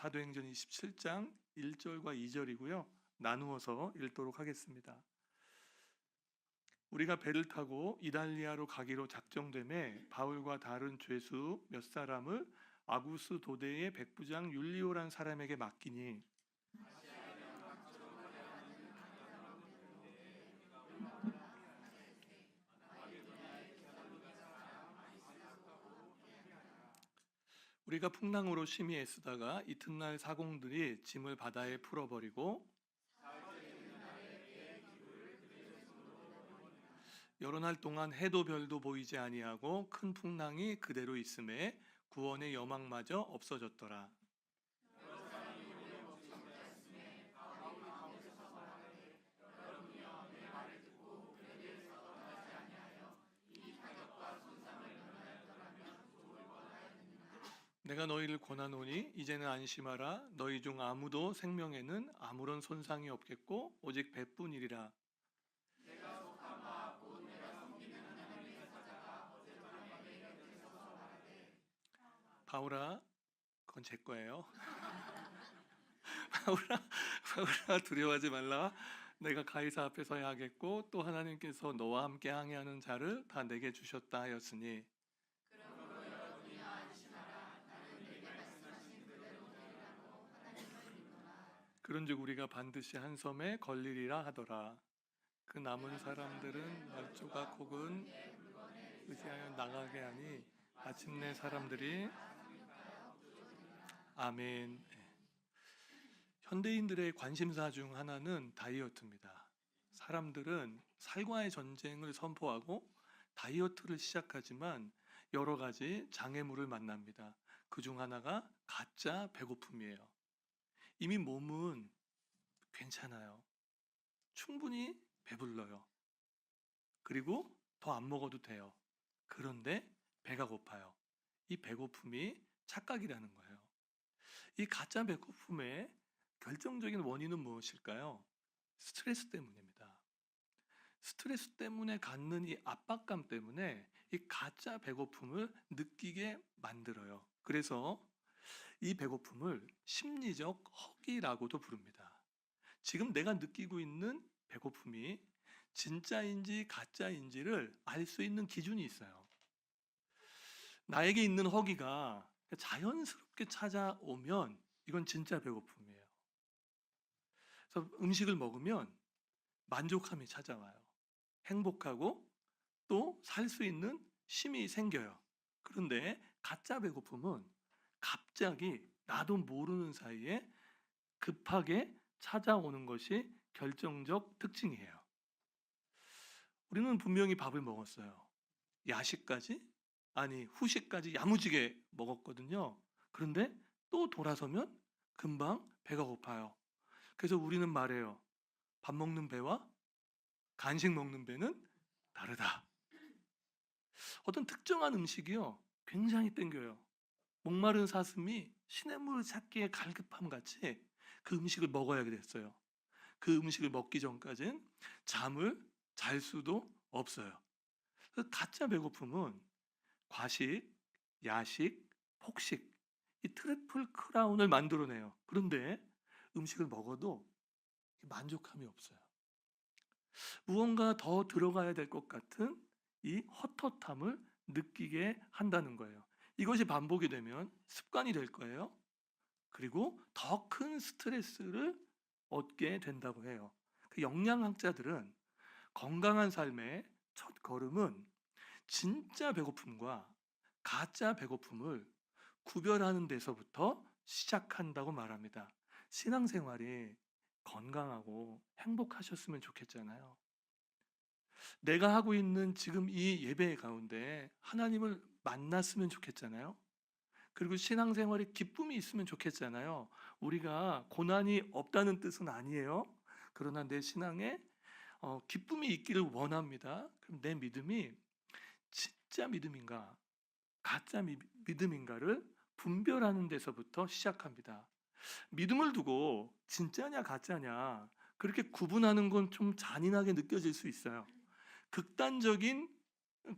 사도행전 27장 1절과 2절이고요. 나누어서 읽도록 하겠습니다. 우리가 배를 타고 이달리아로 가기로 작정되매 바울과 다른 죄수 몇 사람을 아구스 도대의 백부장 율리오란 사람에게 맡기니 우리가 풍랑으로 심히 애쓰다가 이튿날 사공들이 짐을 바다에 풀어버리고 여러 날 동안 해도 별도 보이지 아니하고 큰 풍랑이 그대로 있음에 구원의 여망마저 없어졌더라. 내가 너희를 권하노니 이제는 안심하라. 너희 중 아무도 생명에는 아무런 손상이 없겠고 오직 배뿐이리라. 바울아, 그건 제 거예요. 바울아 두려워하지 말라. 내가 가이사 앞에 서야 하겠고 또 하나님께서 너와 함께 항해하는 자를 다 내게 주셨다 하였으니 그런즉 우리가 반드시 한 섬에 걸리리라 하더라. 그 남은 사람들은 말조각 혹은 의지하여 나가게 하니 마침내 사람들이 아멘. 현대인들의 관심사 중 하나는 다이어트입니다. 사람들은 살과의 전쟁을 선포하고 다이어트를 시작하지만 여러 가지 장애물을 만납니다. 그 중 하나가 가짜 배고픔이에요. 이미 몸은 괜찮아요. 충분히 배불러요. 그리고 더 안 먹어도 돼요. 그런데 배가 고파요. 이 배고픔이 착각이라는 거예요. 이 가짜 배고픔의 결정적인 원인은 무엇일까요? 스트레스 때문입니다. 스트레스 때문에 갖는 이 압박감 때문에 이 가짜 배고픔을 느끼게 만들어요. 그래서 이 배고픔을 심리적 허기라고도 부릅니다. 지금 내가 느끼고 있는 배고픔이 진짜인지 가짜인지를 알 수 있는 기준이 있어요. 나에게 있는 허기가 자연스럽게 찾아오면 이건 진짜 배고픔이에요. 그래서 음식을 먹으면 만족감이 찾아와요. 행복하고 또 살 수 있는 힘이 생겨요. 그런데 가짜 배고픔은 갑자기 나도 모르는 사이에 급하게 찾아오는 것이 결정적 특징이에요. 우리는 분명히 밥을 먹었어요. 야식까지? 아니, 후식까지 야무지게 먹었거든요. 그런데 또 돌아서면 금방 배가 고파요. 그래서 우리는 말해요. 밥 먹는 배와 간식 먹는 배는 다르다. 어떤 특정한 음식이요. 굉장히 땡겨요. 목마른 사슴이 시냇물을 찾기에 갈급함 같이 그 음식을 먹어야 됐어요. 그 음식을 먹기 전까지는 잠을 잘 수도 없어요. 가짜 배고픔은 과식, 야식, 폭식, 이 트리플 크라운을 만들어내요. 그런데 음식을 먹어도 만족함이 없어요. 무언가 더 들어가야 될 것 같은 이 헛헛함을 느끼게 한다는 거예요. 이것이 반복이 되면 습관이 될 거예요. 그리고 더 큰 스트레스를 얻게 된다고 해요. 그 영양학자들은 건강한 삶의 첫 걸음은 진짜 배고픔과 가짜 배고픔을 구별하는 데서부터 시작한다고 말합니다. 신앙생활이 건강하고 행복하셨으면 좋겠잖아요. 내가 하고 있는 지금 이 예배 가운데 하나님을 만났으면 좋겠잖아요. 그리고 신앙생활에 기쁨이 있으면 좋겠잖아요. 우리가 고난이 없다는 뜻은 아니에요. 그러나 내 신앙에 기쁨이 있기를 원합니다. 그럼 내 믿음이 진짜 믿음인가, 가짜 믿음인가를 분별하는 데서부터 시작합니다. 믿음을 두고 진짜냐 가짜냐 그렇게 구분하는 건 좀 잔인하게 느껴질 수 있어요. 극단적인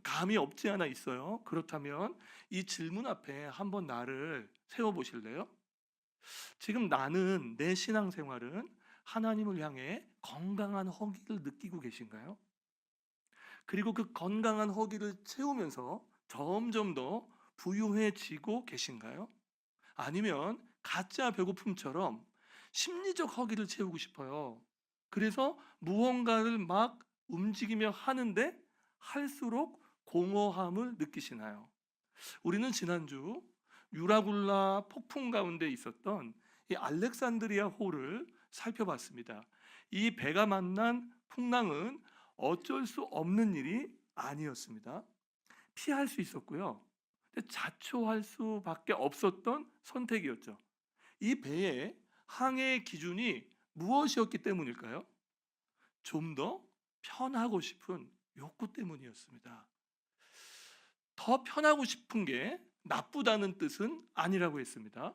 감이 없지 않아 있어요. 그렇다면 이 질문 앞에 한번 나를 세워보실래요? 지금 나는 내 신앙생활은 하나님을 향해 건강한 허기를 느끼고 계신가요? 그리고 그 건강한 허기를 채우면서 점점 더 부유해지고 계신가요? 아니면 가짜 배고픔처럼 심리적 허기를 채우고 싶어요. 그래서 무언가를 막 움직이며 하는데 할수록 공허함을 느끼시나요? 우리는 지난주 유라굴라 폭풍 가운데 있었던 이 알렉산드리아 호를 살펴봤습니다. 이 배가 만난 풍랑은 어쩔 수 없는 일이 아니었습니다. 피할 수 있었고요. 근데 자초할 수밖에 없었던 선택이었죠. 이 배의 항해의 기준이 무엇이었기 때문일까요? 좀 더 편하고 싶은 욕구 때문이었습니다. 더 편하고 싶은 게 나쁘다는 뜻은 아니라고 했습니다.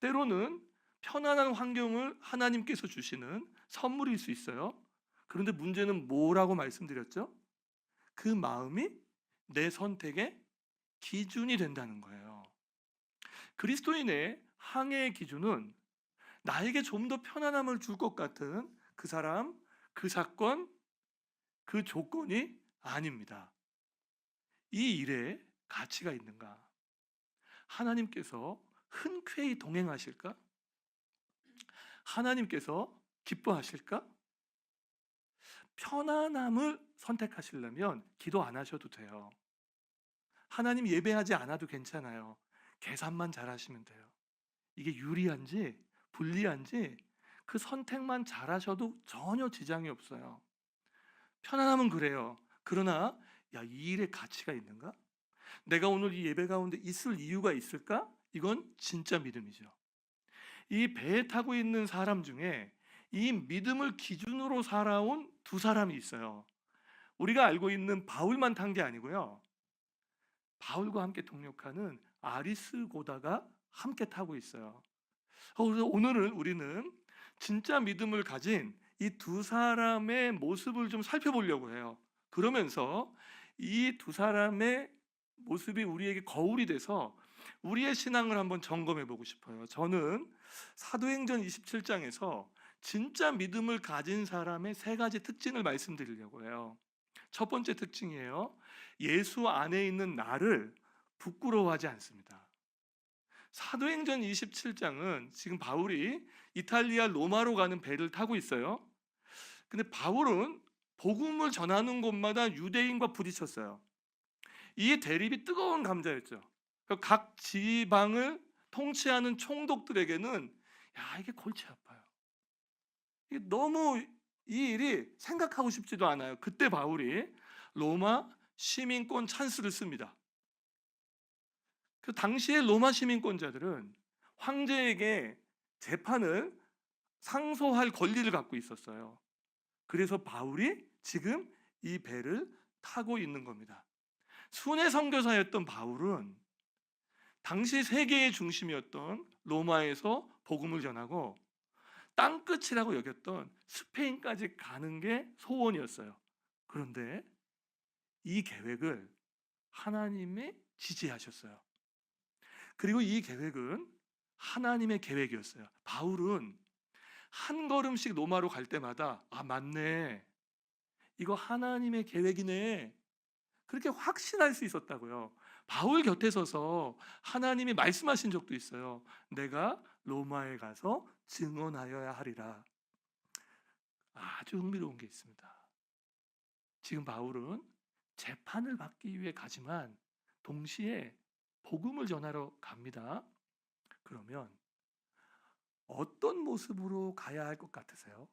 때로는 편안한 환경을 하나님께서 주시는 선물일 수 있어요. 그런데 문제는 뭐라고 말씀드렸죠? 그 마음이 내 선택의 기준이 된다는 거예요. 그리스도인의 항해의 기준은 나에게 좀 더 편안함을 줄 것 같은 그 사람, 그 사건, 그 조건이 아닙니다. 이 일에 가치가 있는가? 하나님께서 흔쾌히 동행하실까? 하나님께서 기뻐하실까? 편안함을 선택하시려면 기도 안 하셔도 돼요. 하나님 예배하지 않아도 괜찮아요. 계산만 잘하시면 돼요. 이게 유리한지 불리한지 그 선택만 잘하셔도 전혀 지장이 없어요. 편안함은 그래요. 그러나 이 일에 가치가 있는가? 내가 오늘 이 예배 가운데 있을 이유가 있을까? 이건 진짜 믿음이죠. 이 배에 타고 있는 사람 중에 이 믿음을 기준으로 살아온 두 사람이 있어요. 우리가 알고 있는 바울만 탄 게 아니고요. 바울과 함께 동역하는 아리스고다가 함께 타고 있어요. 그래서 오늘은 우리는 진짜 믿음을 가진 이 두 사람의 모습을 좀 살펴보려고 해요. 그러면서 이 두 사람의 모습이 우리에게 거울이 돼서 우리의 신앙을 한번 점검해 보고 싶어요. 저는 사도행전 27장에서 진짜 믿음을 가진 사람의 세 가지 특징을 말씀드리려고 해요. 첫 번째 특징이에요. 예수 안에 있는 나를 부끄러워하지 않습니다. 사도행전 27장은 지금 바울이 이탈리아 로마로 가는 배를 타고 있어요. 근데 바울은 복음을 전하는 곳마다 유대인과 부딪혔어요. 이 대립이 뜨거운 감자였죠. 각 지방을 통치하는 총독들에게는 이게 골치 아파요. 이게 너무 이 일이 생각하고 싶지도 않아요. 그때 바울이 로마 시민권 찬스를 씁니다. 그 당시에 로마 시민권자들은 황제에게 재판을 상소할 권리를 갖고 있었어요. 그래서 바울이 지금 이 배를 타고 있는 겁니다. 순회 선교사였던 바울은 당시 세계의 중심이었던 로마에서 복음을 전하고 땅끝이라고 여겼던 스페인까지 가는 게 소원이었어요. 그런데 이 계획을 하나님이 지지하셨어요. 그리고 이 계획은 하나님의 계획이었어요. 바울은 한 걸음씩 로마로 갈 때마다 맞네, 이거 하나님의 계획이네, 그렇게 확신할 수 있었다고요. 바울 곁에 서서 하나님이 말씀하신 적도 있어요. 내가 로마에 가서 증언하여야 하리라. 아주 흥미로운 게 있습니다. 지금 바울은 재판을 받기 위해 가지만 동시에 복음을 전하러 갑니다. 그러면 어떤 모습으로 가야 할 것 같으세요?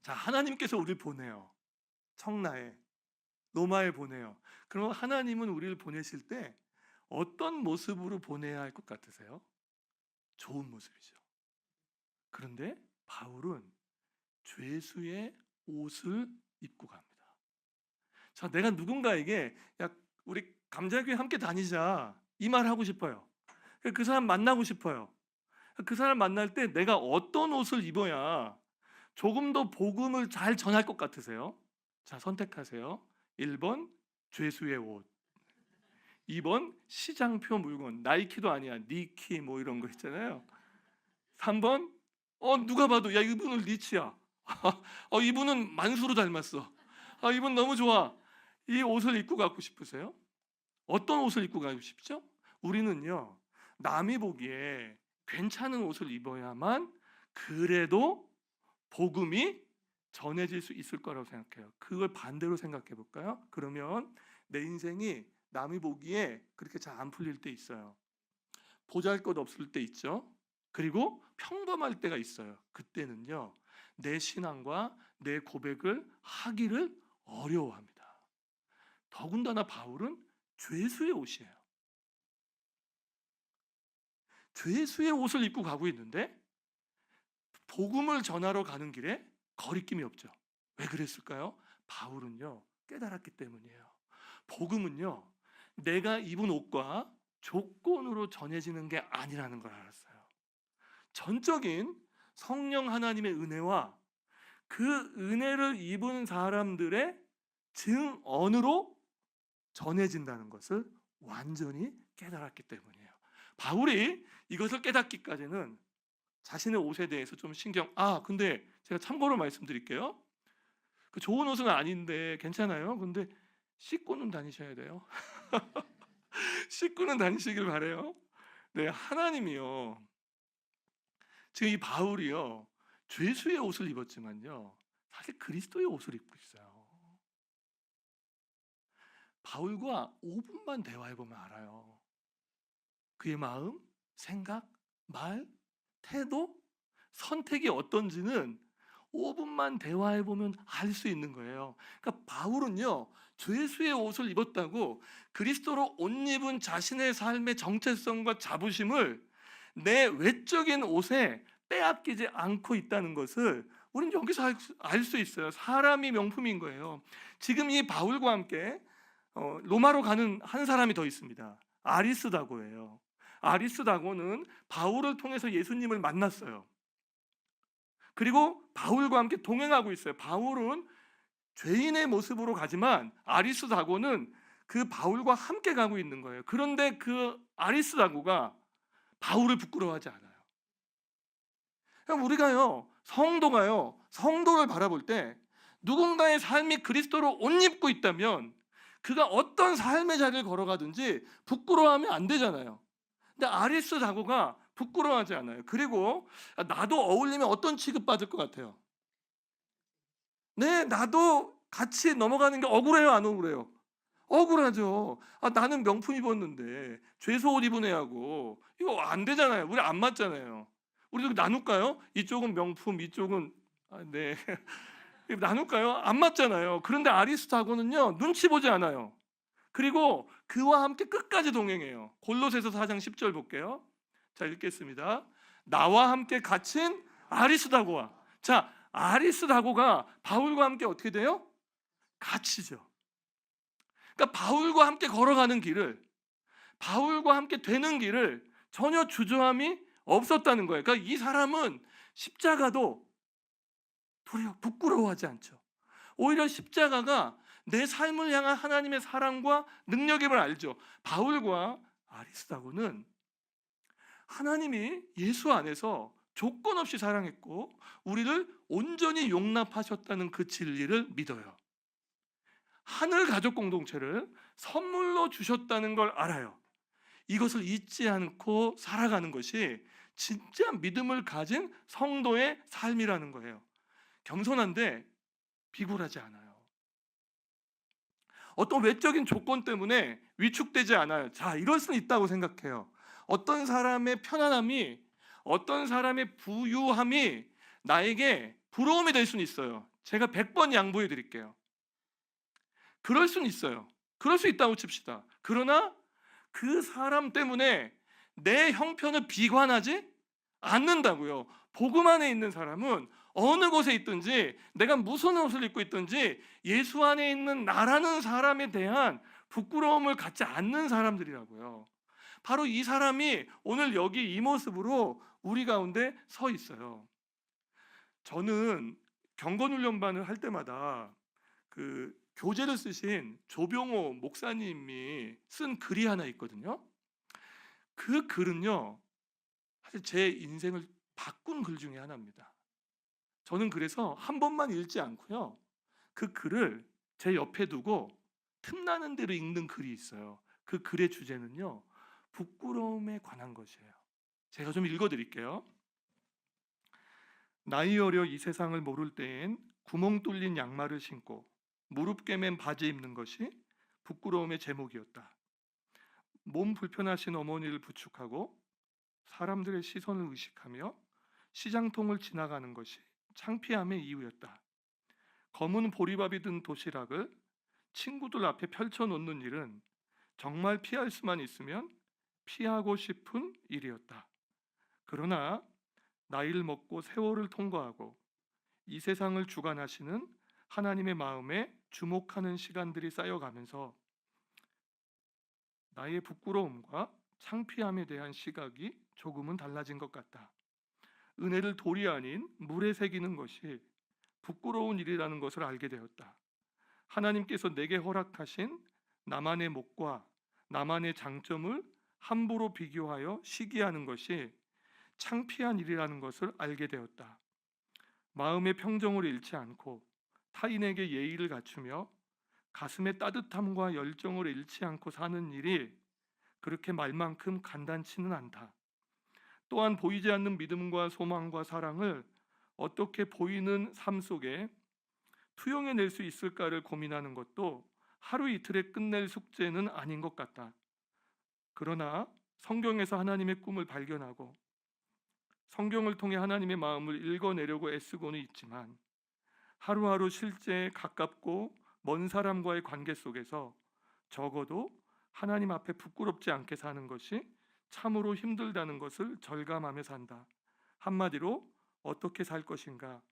자, 하나님께서 우리를 보내요. 청라에, 로마에 보내요. 그럼 하나님은 우리를 보내실 때 어떤 모습으로 보내야 할 것 같으세요? 좋은 모습이죠. 그런데 바울은 죄수의 옷을 입고 갑니다. 자, 내가 누군가에게 우리 감자교회 함께 다니자, 이 말 하고 싶어요. 그 사람 만나고 싶어요. 그 사람 만날 때 내가 어떤 옷을 입어야 조금 더 복음을 잘 전할 것 같으세요? 자, 선택하세요. 1번 죄수의 옷, 2번 시장표 물건, 나이키도 아니야, 니키 뭐 이런 거 있잖아요. 3번 누가 봐도 야 이분은 리치야. 이분은 만수로 닮았어. 이분 너무 좋아. 이 옷을 입고 가고 싶으세요? 어떤 옷을 입고 가고 싶죠? 우리는요, 남이 보기에 괜찮은 옷을 입어야만 그래도 복음이 전해질 수 있을 거라고 생각해요. 그걸 반대로 생각해 볼까요? 그러면 내 인생이 남이 보기에 그렇게 잘 안 풀릴 때 있어요. 보잘것 없을 때 있죠. 그리고 평범할 때가 있어요. 그때는요, 내 신앙과 내 고백을 하기를 어려워합니다. 더군다나 바울은 죄수의 옷이에요. 죄수의 옷을 입고 가고 있는데 복음을 전하러 가는 길에 거리낌이 없죠. 왜 그랬을까요? 바울은요, 깨달았기 때문이에요. 복음은요, 내가 입은 옷과 조건으로 전해지는 게 아니라는 걸 알았어요. 전적인 성령 하나님의 은혜와 그 은혜를 입은 사람들의 증언으로 전해진다는 것을 완전히 깨달았기 때문이에요. 바울이 이것을 깨닫기까지는 자신의 옷에 대해서 좀 근데 제가 참고로 말씀드릴게요. 그 좋은 옷은 아닌데 괜찮아요. 근데 씻고는 다니셔야 돼요. 씻고는 다니시길 바래요. 네, 하나님이요, 지금 이 바울이요, 죄수의 옷을 입었지만요, 사실 그리스도의 옷을 입고 있어요. 바울과 5분만 대화해 보면 알아요. 그의 마음, 생각, 말, 태도, 선택이 어떤지는 5분만 대화해 보면 알 수 있는 거예요. 그러니까 바울은요, 죄수의 옷을 입었다고 그리스도로 옷 입은 자신의 삶의 정체성과 자부심을 내 외적인 옷에 빼앗기지 않고 있다는 것을 우리는 여기서 알 수 있어요. 사람이 명품인 거예요. 지금 이 바울과 함께 로마로 가는 한 사람이 더 있습니다. 아리스다고예요. 아리스다고는 바울을 통해서 예수님을 만났어요. 그리고 바울과 함께 동행하고 있어요. 바울은 죄인의 모습으로 가지만 아리스다고는 그 바울과 함께 가고 있는 거예요. 그런데 그 아리스다고가 바울을 부끄러워하지 않아요. 그럼 우리가요, 성도를 바라볼 때 누군가의 삶이 그리스도로 옷 입고 있다면 그가 어떤 삶의 자리를 걸어가든지 부끄러워하면 안 되잖아요. 근데 아리스다고가 부끄러워하지 않아요. 그리고 나도 어울리면 어떤 취급받을 것 같아요? 네, 나도 같이 넘어가는 게 억울해요, 안 억울해요? 억울하죠. 나는 명품 입었는데 죄수 옷 입은 애하고 이거 안 되잖아요. 우리 안 맞잖아요. 우리도 나눌까요? 이쪽은 명품, 이쪽은 네. 나눌까요? 안 맞잖아요. 그런데 아리스타고는요, 눈치 보지 않아요. 그리고 그와 함께 끝까지 동행해요. 골로새서 4장 10절 볼게요. 자, 읽겠습니다. 나와 함께 갇힌 아리스다고와. 자, 아리스다고가 바울과 함께 어떻게 돼요? 갇히죠. 그러니까 바울과 함께 걸어가는 길을, 바울과 함께 되는 길을 전혀 주저함이 없었다는 거예요. 그러니까 이 사람은 십자가도 부끄러워하지 않죠. 오히려 십자가가 내 삶을 향한 하나님의 사랑과 능력임을 알죠. 바울과 아리스다고는 하나님이 예수 안에서 조건 없이 사랑했고 우리를 온전히 용납하셨다는 그 진리를 믿어요. 하늘 가족 공동체를 선물로 주셨다는 걸 알아요. 이것을 잊지 않고 살아가는 것이 진짜 믿음을 가진 성도의 삶이라는 거예요. 겸손한데 비굴하지 않아요. 어떤 외적인 조건 때문에 위축되지 않아요. 자, 이럴 수는 있다고 생각해요. 어떤 사람의 편안함이, 어떤 사람의 부유함이 나에게 부러움이 될 수는 있어요. 제가 100번 양보해 드릴게요. 그럴 수는 있어요. 그럴 수 있다고 칩시다. 그러나 그 사람 때문에 내 형편을 비관하지 않는다고요. 복음 안에 있는 사람은 어느 곳에 있든지 내가 무슨 옷을 입고 있든지 예수 안에 있는 나라는 사람에 대한 부끄러움을 갖지 않는 사람들이라고요. 바로 이 사람이 오늘 여기 이 모습으로 우리 가운데 서 있어요. 저는 경건훈련반을 할 때마다 그 교재를 쓰신 조병호 목사님이 쓴 글이 하나 있거든요. 그 글은요, 사실 제 인생을 바꾼 글 중에 하나입니다. 저는 그래서 한 번만 읽지 않고요, 그 글을 제 옆에 두고 틈나는 대로 읽는 글이 있어요. 그 글의 주제는요, 부끄러움에 관한 것이에요. 제가 좀 읽어드릴게요. 나이 어려 이 세상을 모를 때엔 구멍 뚫린 양말을 신고 무릎 꿰맨 바지 입는 것이 부끄러움의 제목이었다. 몸 불편하신 어머니를 부축하고 사람들의 시선을 의식하며 시장통을 지나가는 것이 창피함의 이유였다. 검은 보리밥이 든 도시락을 친구들 앞에 펼쳐놓는 일은 정말 피할 수만 있으면 피하고 싶은 일이었다. 그러나 나이를 먹고 세월을 통과하고 이 세상을 주관하시는 하나님의 마음에 주목하는 시간들이 쌓여가면서 나의 부끄러움과 창피함에 대한 시각이 조금은 달라진 것 같다. 은혜를 돌이 아닌 물에 새기는 것이 부끄러운 일이라는 것을 알게 되었다. 하나님께서 내게 허락하신 나만의 목과 나만의 장점을 함부로 비교하여 시기하는 것이 창피한 일이라는 것을 알게 되었다. 마음의 평정을 잃지 않고 타인에게 예의를 갖추며 가슴의 따뜻함과 열정을 잃지 않고 사는 일이 그렇게 말만큼 간단치는 않다. 또한 보이지 않는 믿음과 소망과 사랑을 어떻게 보이는 삶 속에 투영해낼 수 있을까를 고민하는 것도 하루 이틀에 끝낼 숙제는 아닌 것 같다. 그러나 성경에서 하나님의 꿈을 발견하고 성경을 통해 하나님의 마음을 읽어내려고 애쓰고는 있지만 하루하루 실제에 가깝고 먼 사람과의 관계 속에서 적어도 하나님 앞에 부끄럽지 않게 사는 것이 참으로 힘들다는 것을 절감하며 산다. 한마디로 어떻게 살 것인가?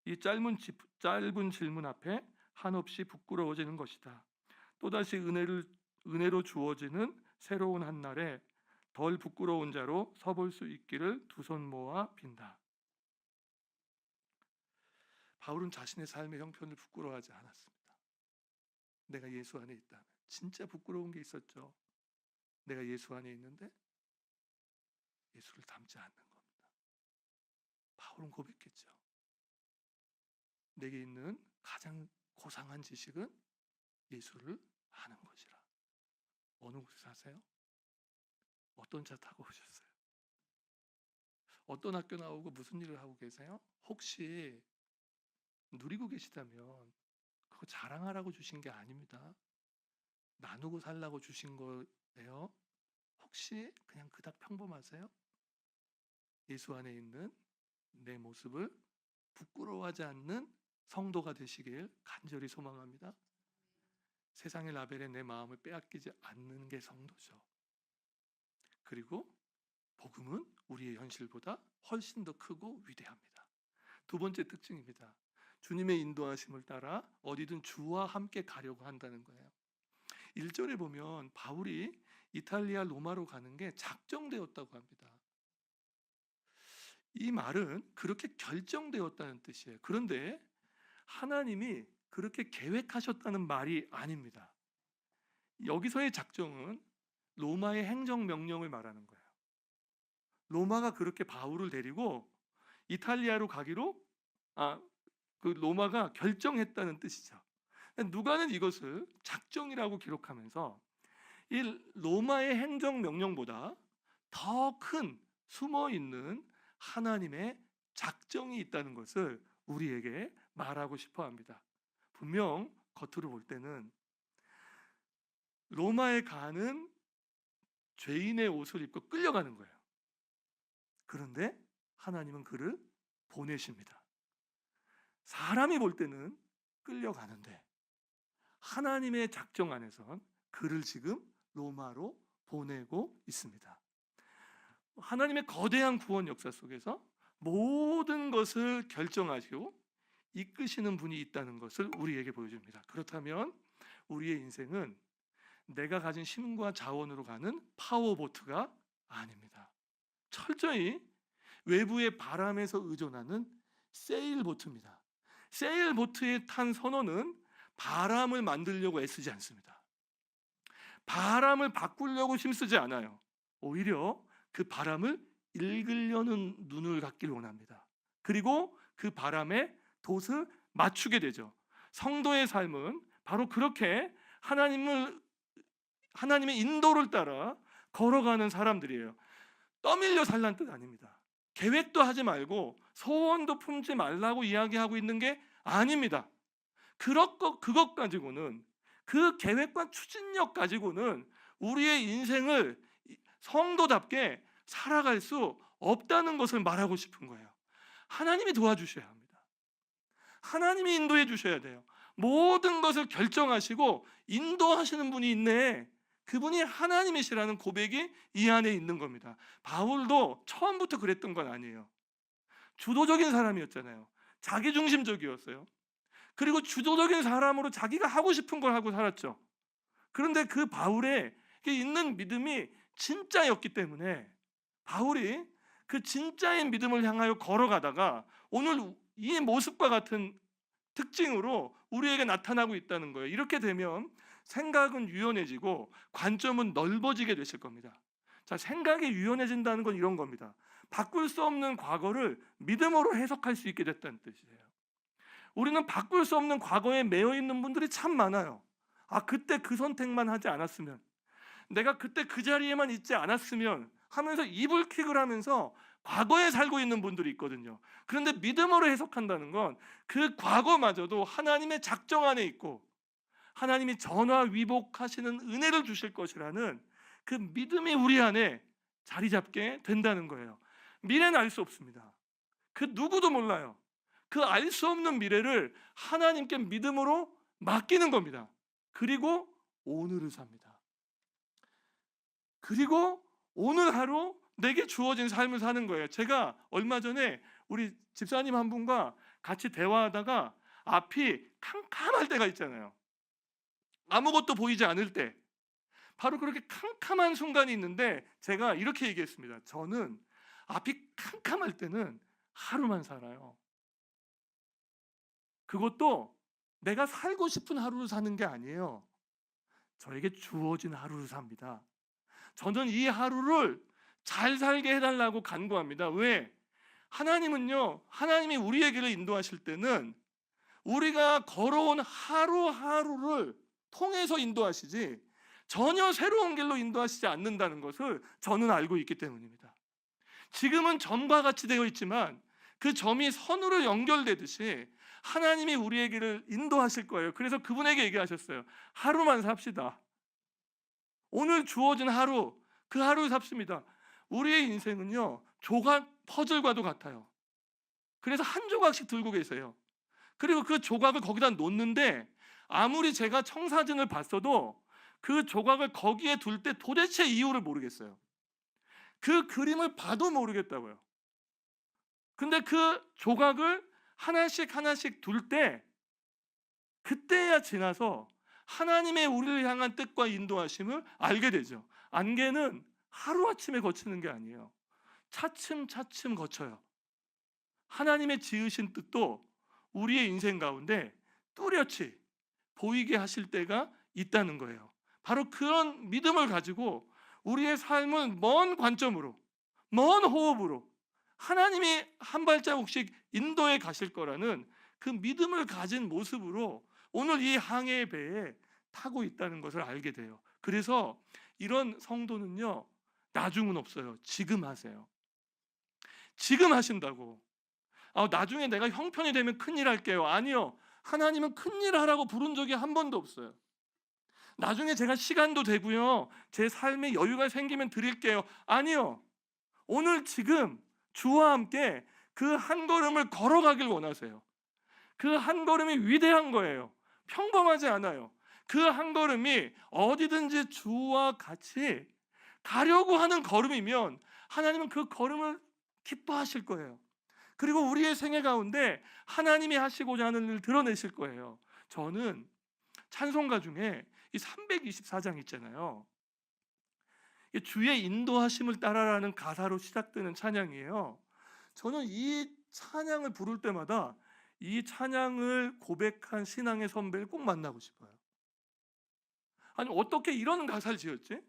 이 짧은 질문 앞에 한없이 부끄러워지는 것이다. 또다시 은혜로 주어지는 새로운 한 날에 덜 부끄러운 자로 서볼 수 있기를 두 손 모아 빈다. 바울은 자신의 삶의 형편을 부끄러워하지 않았습니다. 내가 예수 안에 있다면 진짜 부끄러운 게 있었죠. 내가 예수 안에 있는데 예수를 닮지 않는 겁니다. 바울은 고백했죠. 내게 있는 가장 고상한 지식은 예수를 아는 것이라. 어느 곳에 사세요? 어떤 차 타고 오셨어요? 어떤 학교 나오고 무슨 일을 하고 계세요? 혹시 누리고 계시다면 그거 자랑하라고 주신 게 아닙니다. 나누고 살라고 주신 거예요. 혹시 그냥 그닥 평범하세요? 예수 안에 있는 내 모습을 부끄러워하지 않는 성도가 되시길 간절히 소망합니다. 세상의 라벨에 내 마음을 빼앗기지 않는 게 성도죠. 그리고 복음은 우리의 현실보다 훨씬 더 크고 위대합니다. 두 번째 특징입니다. 주님의 인도하심을 따라 어디든 주와 함께 가려고 한다는 거예요. 1절에 보면 바울이 이탈리아 로마로 가는 게 작정되었다고 합니다. 이 말은 그렇게 결정되었다는 뜻이에요. 그런데 하나님이 그렇게 계획하셨다는 말이 아닙니다. 여기서의 작정은 로마의 행정명령을 말하는 거예요. 로마가 그렇게 바울을 데리고 이탈리아로 가기로 그 로마가 결정했다는 뜻이죠. 누가는 이것을 작정이라고 기록하면서 이 로마의 행정명령보다 더 큰 숨어있는 하나님의 작정이 있다는 것을 우리에게 말하고 싶어 합니다. 분명 겉으로 볼 때는 로마에 가는 죄인의 옷을 입고 끌려가는 거예요. 그런데 하나님은 그를 보내십니다. 사람이 볼 때는 끌려가는데 하나님의 작정 안에선 그를 지금 로마로 보내고 있습니다. 하나님의 거대한 구원 역사 속에서 모든 것을 결정하시고 이끄시는 분이 있다는 것을 우리에게 보여줍니다. 그렇다면 우리의 인생은 내가 가진 힘과 자원으로 가는 파워보트가 아닙니다. 철저히 외부의 바람에서 의존하는 세일보트입니다. 세일보트에 탄 선원은 바람을 만들려고 애쓰지 않습니다. 바람을 바꾸려고 힘쓰지 않아요. 오히려 그 바람을 읽으려는 눈을 갖길 원합니다. 그리고 그 바람에 돛을 맞추게 되죠. 성도의 삶은 바로 그렇게 하나님의 인도를 따라 걸어가는 사람들이에요. 떠밀려 살란 뜻 아닙니다. 계획도 하지 말고 소원도 품지 말라고 이야기하고 있는 게 아닙니다. 그것 가지고는, 그 계획과 추진력 가지고는 우리의 인생을 성도답게 살아갈 수 없다는 것을 말하고 싶은 거예요. 하나님이 도와주셔야 합니다. 하나님이 인도해 주셔야 돼요. 모든 것을 결정하시고 인도하시는 분이 있네. 그분이 하나님이시라는 고백이 이 안에 있는 겁니다. 바울도 처음부터 그랬던 건 아니에요. 주도적인 사람이었잖아요. 자기중심적이었어요. 그리고 주도적인 사람으로 자기가 하고 싶은 걸 하고 살았죠. 그런데 그 바울에 있는 믿음이 진짜였기 때문에 바울이 그 진짜인 믿음을 향하여 걸어가다가 오늘 이 모습과 같은 특징으로 우리에게 나타나고 있다는 거예요. 이렇게 되면 생각은 유연해지고 관점은 넓어지게 되실 겁니다. 자, 생각이 유연해진다는 건 이런 겁니다. 바꿀 수 없는 과거를 믿음으로 해석할 수 있게 됐다는 뜻이에요. 우리는 바꿀 수 없는 과거에 매여 있는 분들이 참 많아요. 그때 그 선택만 하지 않았으면, 내가 그때 그 자리에만 있지 않았으면 하면서 이불킥을 하면서 과거에 살고 있는 분들이 있거든요. 그런데 믿음으로 해석한다는 건 그 과거마저도 하나님의 작정 안에 있고 하나님이 전화위복하시는 은혜를 주실 것이라는 그 믿음이 우리 안에 자리 잡게 된다는 거예요. 미래는 알 수 없습니다. 그 누구도 몰라요. 그 알 수 없는 미래를 하나님께 믿음으로 맡기는 겁니다. 그리고 오늘을 삽니다. 그리고 오늘 하루 내게 주어진 삶을 사는 거예요. 제가 얼마 전에 우리 집사님 한 분과 같이 대화하다가 앞이 캄캄할 때가 있잖아요. 아무것도 보이지 않을 때, 바로 그렇게 캄캄한 순간이 있는데 제가 이렇게 얘기했습니다. 저는 앞이 캄캄할 때는 하루만 살아요. 그것도 내가 살고 싶은 하루를 사는 게 아니에요. 저에게 주어진 하루를 삽니다. 저는 이 하루를 잘 살게 해달라고 간구합니다. 왜? 하나님은요, 하나님이 우리의 길을 인도하실 때는 우리가 걸어온 하루하루를 통해서 인도하시지 전혀 새로운 길로 인도하시지 않는다는 것을 저는 알고 있기 때문입니다. 지금은 점과 같이 되어 있지만 그 점이 선으로 연결되듯이 하나님이 우리의 길을 인도하실 거예요. 그래서 그분에게 얘기하셨어요. 하루만 삽시다. 오늘 주어진 하루, 그 하루 삽시다. 우리의 인생은요, 조각 퍼즐과도 같아요. 그래서 한 조각씩 들고 계세요. 그리고 그 조각을 거기다 놓는데 아무리 제가 청사진을 봤어도 그 조각을 거기에 둘 때 도대체 이유를 모르겠어요. 그 그림을 봐도 모르겠다고요. 근데 그 조각을 하나씩 하나씩 둘 때 그때야 지나서 하나님의 우리를 향한 뜻과 인도하심을 알게 되죠. 안개는 하루아침에 거치는 게 아니에요. 차츰차츰 거쳐요. 하나님의 지으신 뜻도 우리의 인생 가운데 뚜렷이 보이게 하실 때가 있다는 거예요. 바로 그런 믿음을 가지고 우리의 삶을 먼 관점으로, 먼 호흡으로 하나님이 한 발자국씩 인도해 가실 거라는 그 믿음을 가진 모습으로 오늘 이 항해의 배에 타고 있다는 것을 알게 돼요. 그래서 이런 성도는요, 나중은 없어요. 지금 하세요. 지금 하신다고. 나중에 내가 형편이 되면 큰일 할게요. 아니요. 하나님은 큰일 하라고 부른 적이 한 번도 없어요. 나중에 제가 시간도 되고요, 제 삶에 여유가 생기면 드릴게요. 아니요. 오늘 지금 주와 함께 그 한 걸음을 걸어가길 원하세요. 그 한 걸음이 위대한 거예요. 평범하지 않아요. 그 한 걸음이 어디든지 주와 같이 가려고 하는 걸음이면 하나님은 그 걸음을 기뻐하실 거예요. 그리고 우리의 생애 가운데 하나님이 하시고자 하는 일을 드러내실 거예요. 저는 찬송가 중에 이 324장 있잖아요. 주의 인도하심을 따라라는 가사로 시작되는 찬양이에요. 저는 이 찬양을 부를 때마다 이 찬양을 고백한 신앙의 선배를 꼭 만나고 싶어요. 아니 어떻게 이런 가사를 지었지?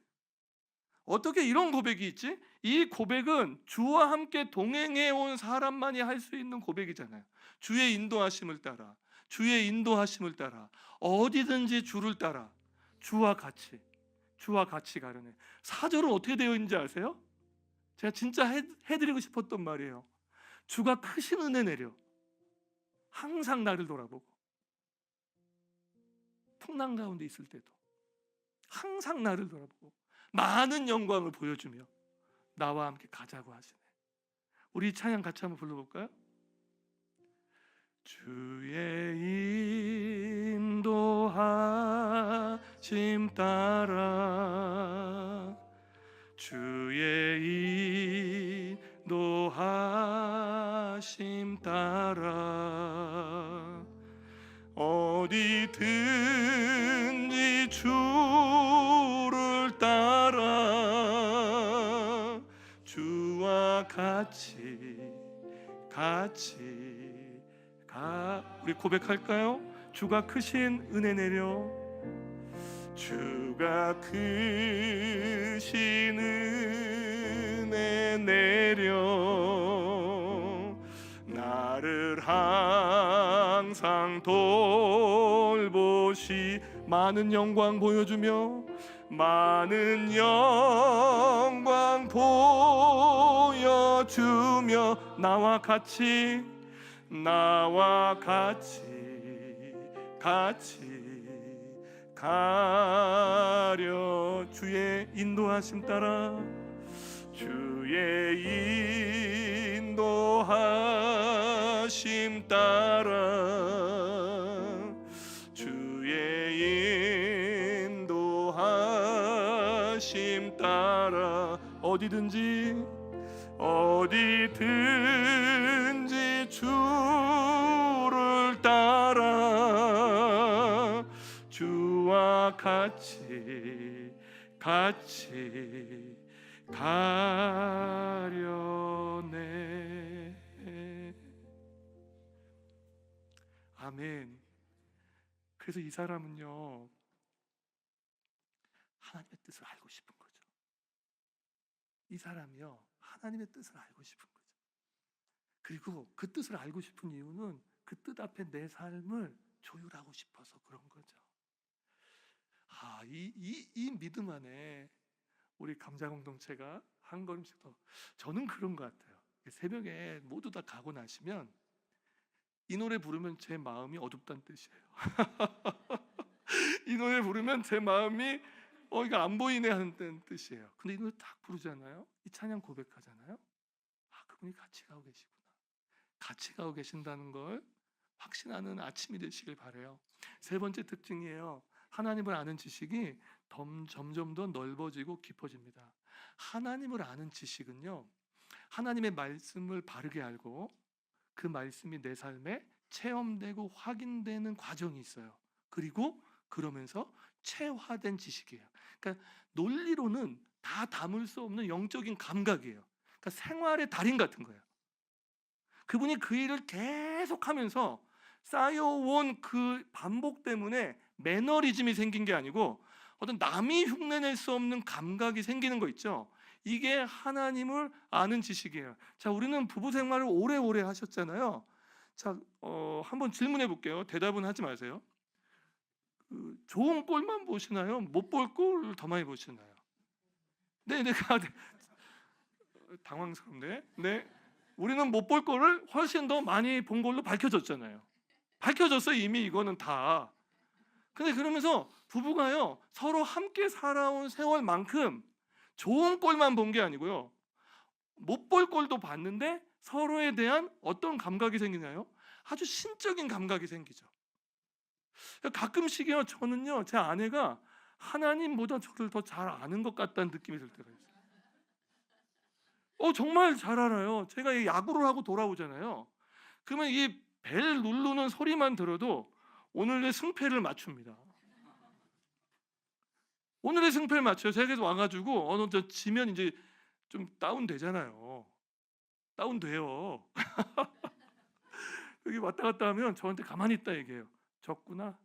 어떻게 이런 고백이 있지? 이 고백은 주와 함께 동행해 온 사람만이 할 수 있는 고백이잖아요. 주의 인도하심을 따라, 주의 인도하심을 따라, 어디든지 주를 따라, 주와 같이 가려네. 4절은 어떻게 되어 있는지 아세요? 제가 진짜 해드리고 싶었던 말이에요. 주가 크신 은혜 내려 항상 나를 돌아보고, 풍랑 가운데 있을 때도 항상 나를 돌아보고 많은 영광을 보여주며 나와 함께 가자고 하시네. 우리 찬양 같이 한번 불러볼까요? 주의 인도하심 따라, 주의 인도하심 따라, 어디든지 주를 따라, 주와 같이 가. 우리 고백할까요? 주가 크신 은혜 내려, 주가 크신 은혜 내려 나를 항상 돌보시, 많은 영광 보여주며, 많은 영광 보여주며 나와 같이 가려. 주의 인도하심 따라, 주의 인도하심 따라, 주의 인도하심 따라, 어디든지 주를 따라, 주와 같이 가려네. 아멘. 그래서 이 사람은요, 하나님의 뜻을 알고 싶은 거죠. 이 사람이요, 하나님의 뜻을 알고 싶은 거죠. 그리고 그 뜻을 알고 싶은 이유는 그 뜻 앞에 내 삶을 조율하고 싶어서 그런 거죠. 이 믿음 안에 우리 감자 공동체가 한 걸음씩 더, 저는 그런 것 같아요. 새벽에 모두 다 가고 나시면 이 노래 부르면 제 마음이 어둡다는 뜻이에요. 이 노래 부르면 제 마음이 이거 안 보이네 하는 뜻이에요. 근데 이 노래 딱 부르잖아요. 이 찬양 고백하잖아요. 그분이 같이 가고 계시구나. 같이 가고 계신다는 걸 확신하는 아침이 되시길 바라요. 세 번째 특징이에요. 하나님을 아는 지식이 점점 더 넓어지고 깊어집니다. 하나님을 아는 지식은요, 하나님의 말씀을 바르게 알고 그 말씀이 내 삶에 체험되고 확인되는 과정이 있어요. 그리고 그러면서 체화된 지식이에요. 그러니까 논리로는 다 담을 수 없는 영적인 감각이에요. 그러니까 생활의 달인 같은 거예요. 그분이 그 일을 계속하면서 쌓여온 그 반복 때문에 매너리즘이 생긴 게 아니고 어떤 남이 흉내낼 수 없는 감각이 생기는 거 있죠. 이게 하나님을 아는 지식이에요. 자, 우리는 부부 생활을 오래오래 하셨잖아요. 자, 한번 질문해 볼게요. 대답은 하지 마세요. 좋은 꼴만 보시나요? 못 볼 꼴을 더 많이 보시나요? 네. 당황스럽네. 네. 우리는 못 볼 꼴을 훨씬 더 많이 본 걸로 밝혀졌잖아요. 밝혀졌어요, 이미. 이거는 다. 근데 그러면서 부부가요, 서로 함께 살아온 세월만큼 좋은 꼴만 본 게 아니고요, 못 볼 꼴도 봤는데 서로에 대한 어떤 감각이 생기나요? 아주 신적인 감각이 생기죠. 가끔씩요, 저는요, 제 아내가 하나님보다 저를 더 잘 아는 것 같다는 느낌이 들 때가 있어요. 정말 잘 알아요. 제가 이 야구를 하고 돌아오잖아요. 그러면 이 벨 누르는 소리만 들어도 오늘의 승패를 맞춥니다. 오늘의 승패를 맞춰요. 제가 계속 와가지고 저 지면 이제 좀 다운되잖아요. 다운돼요. 여기 왔다 갔다 하면 저한테 가만히 있다 얘기해요. 졌구나.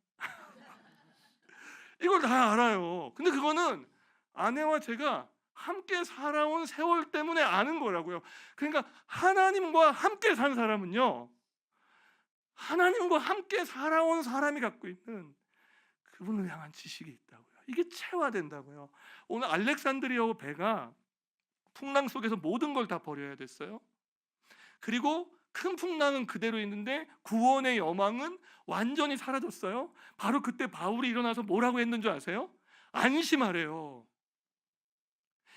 이걸 다 알아요. 근데 그거는 아내와 제가 함께 살아온 세월 때문에 아는 거라고요. 그러니까 하나님과 함께 산 사람은요, 하나님과 함께 살아온 사람이 갖고 있는 그분을 향한 지식이 있다고요. 이게 체화된다고요. 오늘 알렉산드리아 배가 풍랑 속에서 모든 걸 다 버려야 됐어요. 그리고 큰 풍랑은 그대로 있는데 구원의 여망은 완전히 사라졌어요. 바로 그때 바울이 일어나서 뭐라고 했는 줄 아세요? 안심하래요.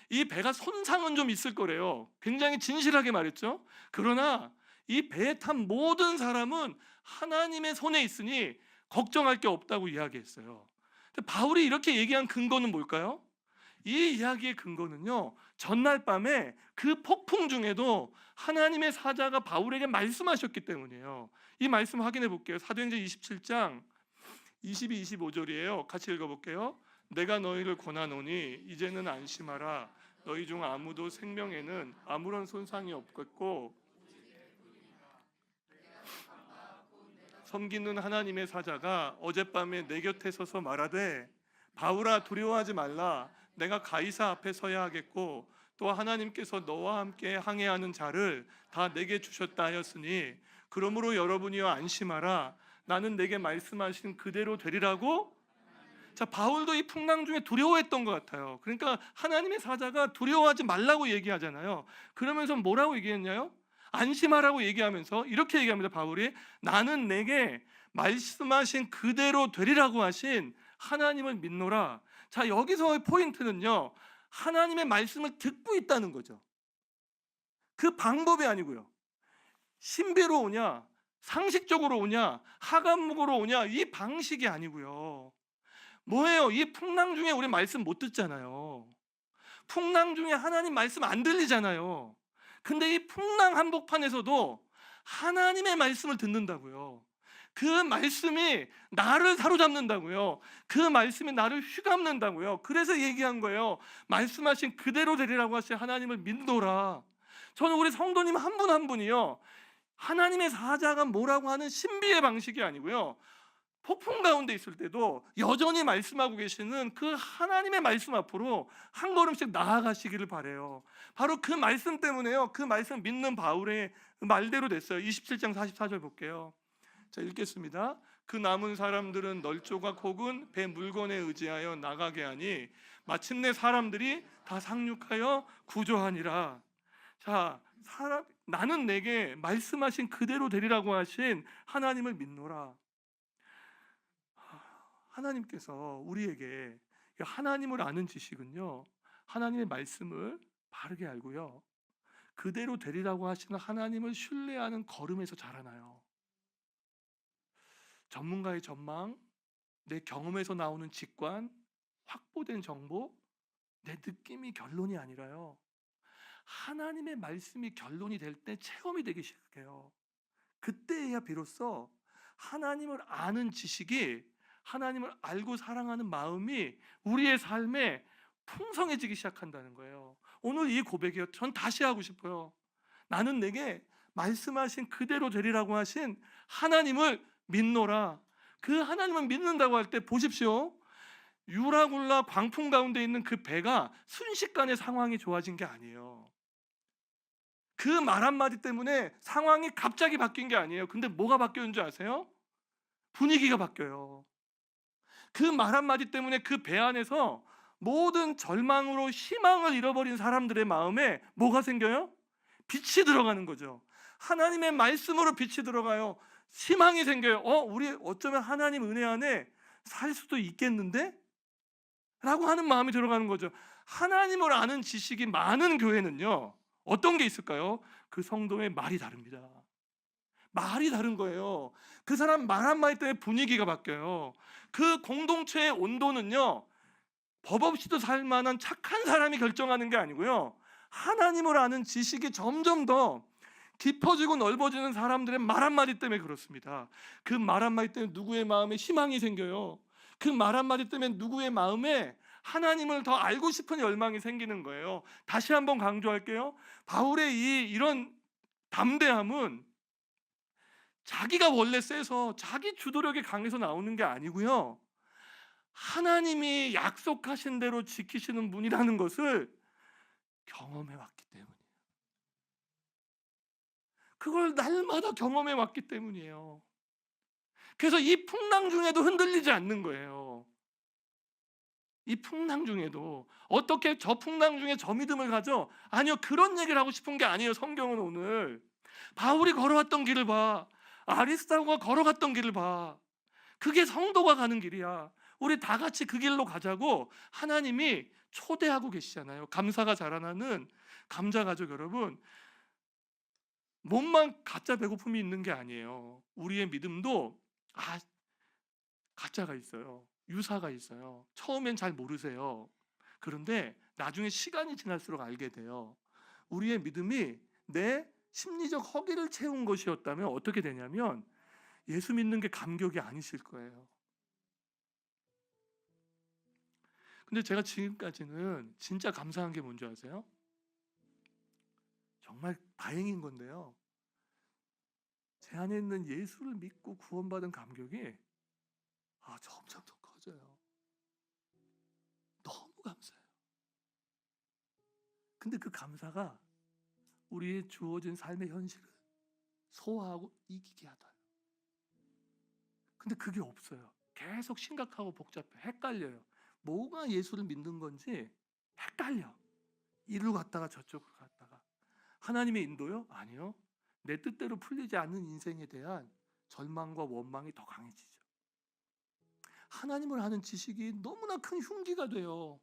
이 배가 손상은 좀 있을 거래요. 굉장히 진실하게 말했죠. 그러나 이 배에 탄 모든 사람은 하나님의 손에 있으니 걱정할 게 없다고 이야기했어요. 근데 바울이 이렇게 얘기한 근거는 뭘까요? 이 이야기의 근거는요, 전날 밤에 그 폭풍 중에도 하나님의 사자가 바울에게 말씀하셨기 때문이에요. 이 말씀 확인해 볼게요. 사도행전 27장 22, 25절이에요. 같이 읽어볼게요. 내가 너희를 권하노니 이제는 안심하라. 너희 중 아무도 생명에는 아무런 손상이 없겠고 섬기는 하나님의 사자가 어젯밤에 내 곁에 서서 말하되 바울아 두려워하지 말라. 내가 가이사 앞에 서야 하겠고 또 하나님께서 너와 함께 항해하는 자를 다 내게 주셨다 하였으니 그러므로 여러분이여 안심하라. 나는 내게 말씀하신 그대로 되리라고. 자, 바울도 이 풍랑 중에 두려워했던 것 같아요. 그러니까 하나님의 사자가 두려워하지 말라고 얘기하잖아요. 그러면서 뭐라고 얘기했냐요? 안심하라고 얘기하면서 이렇게 얘기합니다. 바울이 나는 내게 말씀하신 그대로 되리라고 하신 하나님을 믿노라. 자, 여기서의 포인트는요, 하나님의 말씀을 듣고 있다는 거죠. 그 방법이 아니고요, 신비로 오냐 상식적으로 오냐 하감목으로 오냐 이 방식이 아니고요, 뭐예요? 이 풍랑 중에 우리 말씀 못 듣잖아요. 풍랑 중에 하나님 말씀 안 들리잖아요. 근데 이 풍랑 한복판에서도 하나님의 말씀을 듣는다고요. 그 말씀이 나를 사로잡는다고요. 그 말씀이 나를 휘감는다고요. 그래서 얘기한 거예요. 말씀하신 그대로 되리라고 하신 하나님을 믿노라. 저는 우리 성도님 한 분 한 분이요, 하나님의 사자가 뭐라고 하는 신비의 방식이 아니고요, 폭풍 가운데 있을 때도 여전히 말씀하고 계시는 그 하나님의 말씀 앞으로 한 걸음씩 나아가시기를 바래요. 바로 그 말씀 때문에요, 그 말씀 믿는 바울의 말대로 됐어요. 27장 44절 볼게요. 자, 읽겠습니다. 그 남은 사람들은 널조각 혹은 배 물건에 의지하여 나가게 하니 마침내 사람들이 다 상륙하여 구조하니라. 자, 나는 내게 말씀하신 그대로 되리라고 하신 하나님을 믿노라. 하나님께서 우리에게 하나님을 아는 지식은요, 하나님의 말씀을 바르게 알고요, 그대로 되리라고 하시는 하나님을 신뢰하는 걸음에서 자라나요. 전문가의 전망, 내 경험에서 나오는 직관, 확보된 정보, 내 느낌이 결론이 아니라요, 하나님의 말씀이 결론이 될 때 체험이 되기 시작해요. 그때야 비로소 하나님을 아는 지식이, 하나님을 알고 사랑하는 마음이 우리의 삶에 풍성해지기 시작한다는 거예요. 오늘 이 고백이요, 전 다시 하고 싶어요. 나는 내게 말씀하신 그대로 되리라고 하신 하나님을 믿노라. 그 하나님을 믿는다고 할 때 보십시오, 유라굴라 광풍 가운데 있는 그 배가 순식간에 상황이 좋아진 게 아니에요. 그 말 한마디 때문에 상황이 갑자기 바뀐 게 아니에요. 근데 뭐가 바뀌었는 줄 아세요? 분위기가 바뀌어요. 그 말 한마디 때문에 그 배 안에서 모든 절망으로 희망을 잃어버린 사람들의 마음에 뭐가 생겨요? 빛이 들어가는 거죠. 하나님의 말씀으로 빛이 들어가요. 희망이 생겨요. 우리 어쩌면 하나님 은혜 안에 살 수도 있겠는데? 라고 하는 마음이 들어가는 거죠. 하나님을 아는 지식이 많은 교회는요, 어떤 게 있을까요? 그 성도의 말이 다릅니다. 말이 다른 거예요. 그 사람 말 한마디 때문에 분위기가 바뀌어요. 그 공동체의 온도는요, 법 없이도 살 만한 착한 사람이 결정하는 게 아니고요, 하나님을 아는 지식이 점점 더 깊어지고 넓어지는 사람들의 말 한마디 때문에 그렇습니다. 그 말 한마디 때문에 누구의 마음에 희망이 생겨요. 그 말 한마디 때문에 누구의 마음에 하나님을 더 알고 싶은 열망이 생기는 거예요. 다시 한번 강조할게요. 바울의 이런 담대함은 자기가 원래 세서 자기 주도력이 강해서 나오는 게 아니고요. 하나님이 약속하신 대로 지키시는 분이라는 것을 경험해 왔기 때문이에요. 그걸 날마다 경험해 왔기 때문이에요. 그래서 이 풍랑 중에도 흔들리지 않는 거예요. 이 풍랑 중에도 어떻게 저 풍랑 중에 저 믿음을 가져? 아니요, 그런 얘기를 하고 싶은 게 아니에요. 성경은 오늘 바울이 걸어왔던 길을 봐. 아리스타고가 걸어갔던 길을 봐. 그게 성도가 가는 길이야. 우리 다 같이 그 길로 가자고 하나님이 초대하고 계시잖아요. 감사가 자라나는 감자 가족 여러분, 몸만 가짜 배고픔이 있는 게 아니에요. 우리의 믿음도 가짜가 있어요. 유사가 있어요. 처음엔 잘 모르세요. 그런데 나중에 시간이 지날수록 알게 돼요. 우리의 믿음이 내 심리적 허기를 채운 것이었다면 어떻게 되냐면 예수 믿는 게 감격이 아니실 거예요. 근데 제가 지금까지는 진짜 감사한 게 뭔지 아세요? 정말 다행인 건데요. 제 안에 있는 예수를 믿고 구원받은 감격이 점점 더 커져요. 너무 감사해요. 근데 그 감사가 우리의 주어진 삶의 현실을 소화하고 이기게 하다. 근데 그게 없어요. 계속 심각하고 복잡해. 헷갈려요. 뭐가 예수를 믿는 건지 헷갈려. 이리로 갔다가 저쪽으로 갔다가. 하나님의 인도요? 아니요. 내 뜻대로 풀리지 않는 인생에 대한 절망과 원망이 더 강해지죠. 하나님을 아는 지식이 너무나 큰 흉기가 돼요.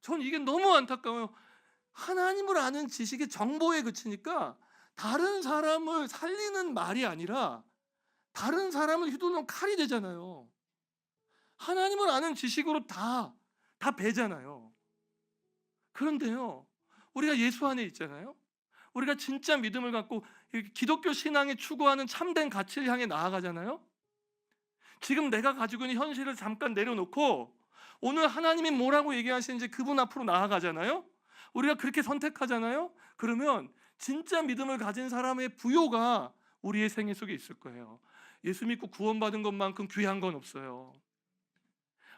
전 이게 너무 안타까워요. 하나님을 아는 지식이 정보에 그치니까 다른 사람을 살리는 말이 아니라 다른 사람을 휘두르는 칼이 되잖아요. 하나님을 아는 지식으로 다 배잖아요. 그런데요, 우리가 예수 안에 있잖아요. 우리가 진짜 믿음을 갖고 기독교 신앙이 추구하는 참된 가치를 향해 나아가잖아요. 지금 내가 가지고 있는 현실을 잠깐 내려놓고 오늘 하나님이 뭐라고 얘기하시는지 그분 앞으로 나아가잖아요. 우리가 그렇게 선택하잖아요. 그러면 진짜 믿음을 가진 사람의 부요가 우리의 생애 속에 있을 거예요. 예수 믿고 구원받은 것만큼 귀한 건 없어요.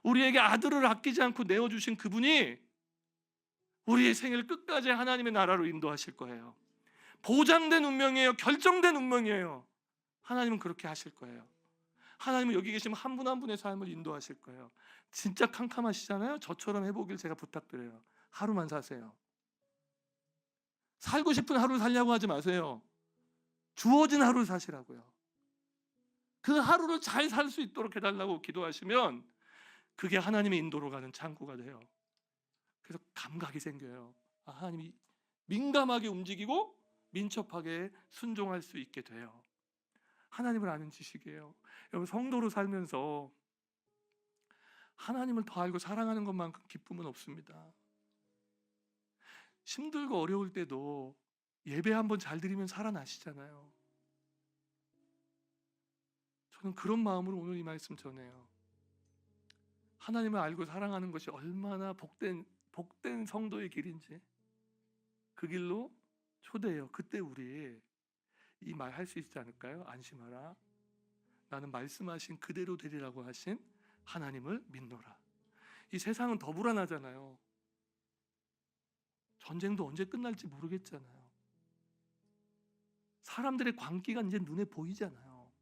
우리에게 아들을 아끼지 않고 내어주신 그분이 우리의 생애를 끝까지 하나님의 나라로 인도하실 거예요. 보장된 운명이에요. 결정된 운명이에요. 하나님은 그렇게 하실 거예요. 하나님은 여기 계시면 한 분 한 분의 삶을 인도하실 거예요. 진짜 캄캄하시잖아요. 저처럼 해보길 제가 부탁드려요. 하루만 사세요. 살고 싶은 하루를 살려고 하지 마세요. 주어진 하루를 사시라고요. 그 하루를 잘 살 수 있도록 해달라고 기도하시면 그게 하나님의 인도로 가는 창구가 돼요. 그래서 감각이 생겨요. 하나님이 민감하게 움직이고 민첩하게 순종할 수 있게 돼요. 하나님을 아는 지식이에요. 여러분, 성도로 살면서 하나님을 더 알고 사랑하는 것만큼 기쁨은 없습니다. 힘들고 어려울 때도 예배 한번 잘 드리면 살아나시잖아요. 저는 그런 마음으로 오늘 이 말씀 전해요. 하나님을 알고 사랑하는 것이 얼마나 복된 성도의 길인지 그 길로 초대해요. 그때 우리 이 말 할 수 있지 않을까요? 안심하라. 나는 말씀하신 그대로 되리라고 하신 하나님을 믿노라. 이 세상은 더 불안하잖아요. 전쟁도 언제 끝날지 모르겠잖아요. 사람들의 광기가 이제 눈에 보이잖아요.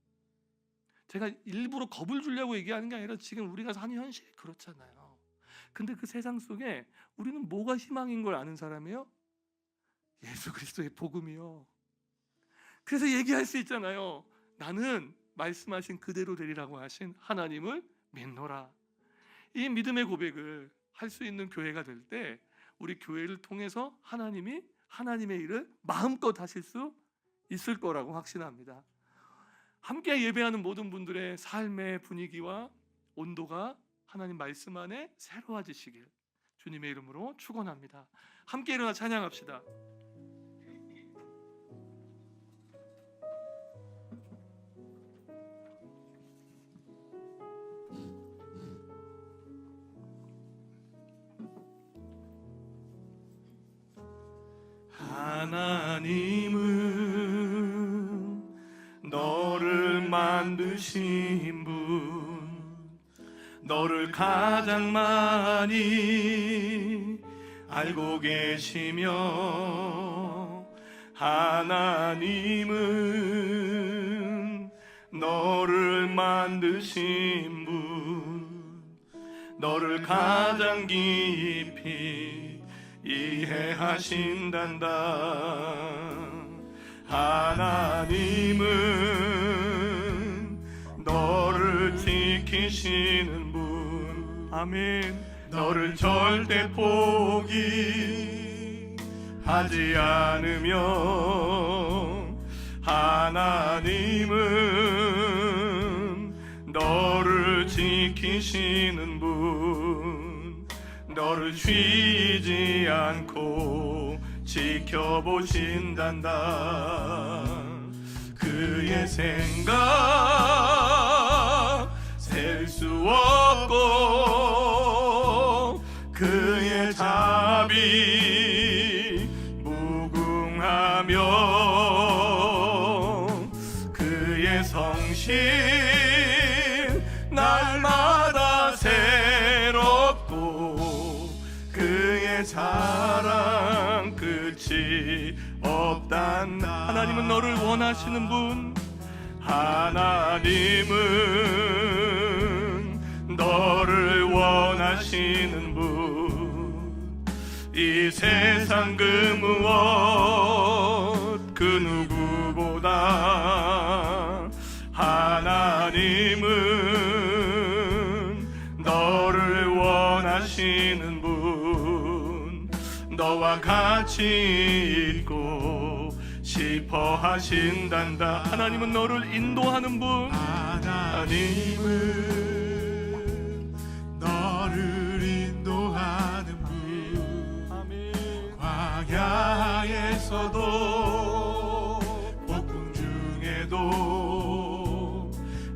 제가 일부러 겁을 주려고 얘기하는 게 아니라 지금 우리가 사는 현실이 그렇잖아요. 근데 그 세상 속에 우리는 뭐가 희망인 걸 아는 사람이에요? 예수 그리스도의 복음이요. 그래서 얘기할 수 있잖아요. 나는 말씀하신 그대로 되리라고 하신 하나님을 믿노라. 이 믿음의 고백을 할 수 있는 교회가 될 때 우리 교회를 통해서 하나님이 하나님의 일을 마음껏 하실 수 있을 거라고 확신합니다. 함께 예배하는 모든 분들의 삶의 분위기와 온도가 하나님 말씀 안에 새로워지시길 주님의 이름으로 축원합니다. 함께 일어나 찬양합시다. 하나님은 너를 만드신 분, 너를 가장 많이 알고 계시며, 하나님은 너를 만드신 분, 너를 가장 깊이 이해하신단다. 하나님은 너를 지키시는 분, 아멘. 너를 절대 포기하지 않으며, 하나님은 너를 지키시는 분, 너를 쉬지 않고 지켜보신단다. 그의 생각 셀 수 없고, 그의 자비 무궁하며, 그의 성실 날마다 새롭고, 그의 사랑 끝이 없단다. 하나님은 너를 원하시는 분, 하나님은 너를 원하시는 분, 이 세상 그 무엇 그 누구보다 하나님은 너를 원하시는 분, 너와 같이 있고 싶어 하신단다. 하나님은 너를 인도하는 분, 하나님은 너를 인도하는 분, 아멘. 광야에서도 폭풍 중에도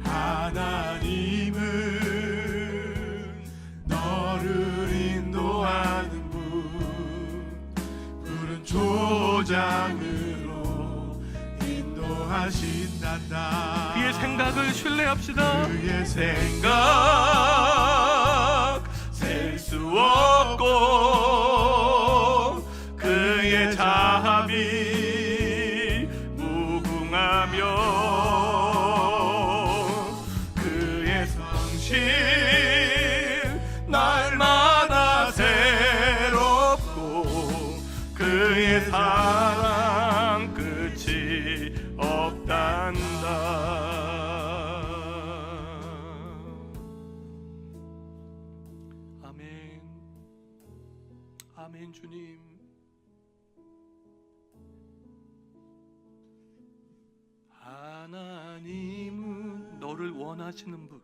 하나님은 너를 인도하는 분, 푸른 초장으로 인도하신단다. 그의 생각을 신뢰합시다. 그의 생각 셀 수 없고, 그의 자비 무궁하며, 그의 성실 날마다 새롭고, 그의 사랑 끝이 없단다. 아멘. 아멘. 주님, 하나님은 너를 원하시는 분,